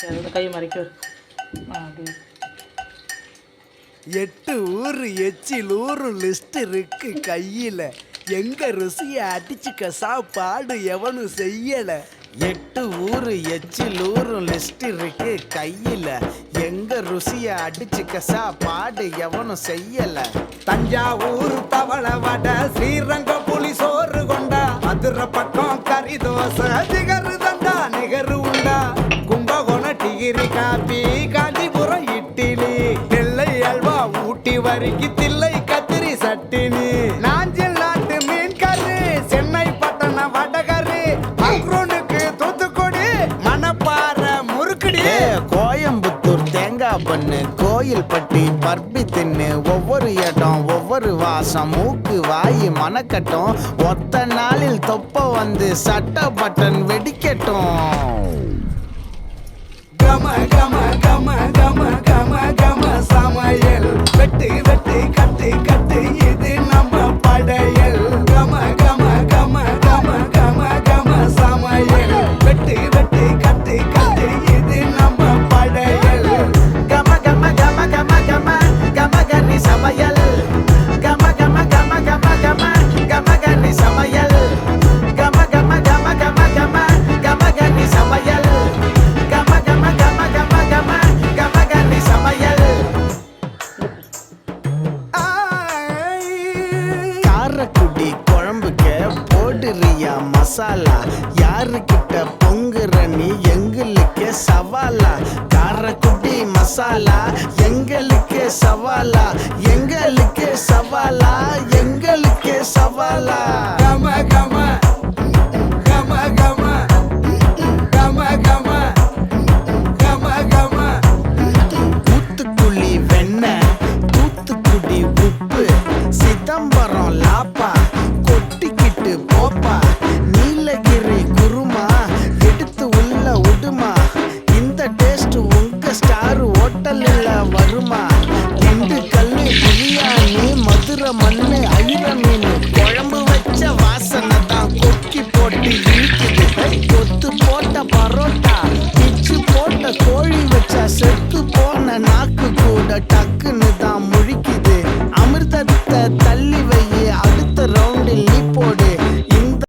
கை மறைக்க அப்படி 8 ஊரு எச்சில் ஊரு லிஸ்ட் இருக்கு கையில. எங்க ருசிய அடிச்சுக்க சாப்பாடு எவனும் செய்யல. 8 ஊரு எச்சில் ஊரு லிஸ்ட் இருக்கு கையில. எங்க ருசிய அடிச்சுக்க சாப்பாடு எவனும் செய்யல. தஞ்சாவூர் தவள வடை, ஸ்ரீரங்கம் புளி சோறு கொண்டா, மதுரை பக்கம் கறி தோசை, ஜிகரு தண்டா நிகரு உண்டா, கும்பகோணம் டிகிரி காப்பி, காஞ்சிபுரம் இட்லி, நெல்லை அல்வா ஊட்டி வரைக்கு தில்லை கத்திரி சட்டினி, நாஞ்சில் நாட்டு மீன் கறி, சென்னை பட்டணம் வடகரி, மக்ரோனுக்கு தூத்துக்குடி, மணப்பாறை முறுக்குடி, கோயம்புத்தூர் தேங்காய் பண்ணு, கோயில் பட்டி பர்பி தின்னு, ஒவ்வொரு இடம் ஒவ்வொரு வாசம், மூக்கு வாயி மணக்கட்டும், ஒத்த நாளில் தொப்ப வந்து சட்ட பட்டன் வெடிக்கட்டும். கம கம கம கம கம கம சமையல், வெட்டு வெட்டு கட்டு கட்டு இது நம்ம படையல். கம கம கம கம கம கம சமையல், வெட்டு வெட்டு கட்டு கட்டு இது நம்ம படையல். கம கம கம கம கம கம கனி சமையல், கம கம கம கம கம கம கனி சமையல், கம கம கம கம கம கம கனி சமையல், காரக்குடி குழம்புக்க போடுறியா மசாலா, யாருக்கிட்ட பொங்குற நீ எங்களுக்கு சவாலா. காரக்குடி மசாலா எங்களுக்கு சவாலா, எங்களுக்கு சவாலா, எங்களுக்கு சவாலா. கம கம கம கம கம கம கம கம. தூத்துக்குடி வெண்ணெய், தூத்துக்குடி உப்பு, சிதம்பரம் லாப்பா, கொட்டிக்கிட்டு போப்பா, நீலகிரி குருமா, எடுத்து உள்ள உடுமா, இந்த டேஸ்ட் உங்க ஸ்டார் ஹோட்டலில் வருமா. 2 கல்லு பிரியாணி, மதுரை மண்ணு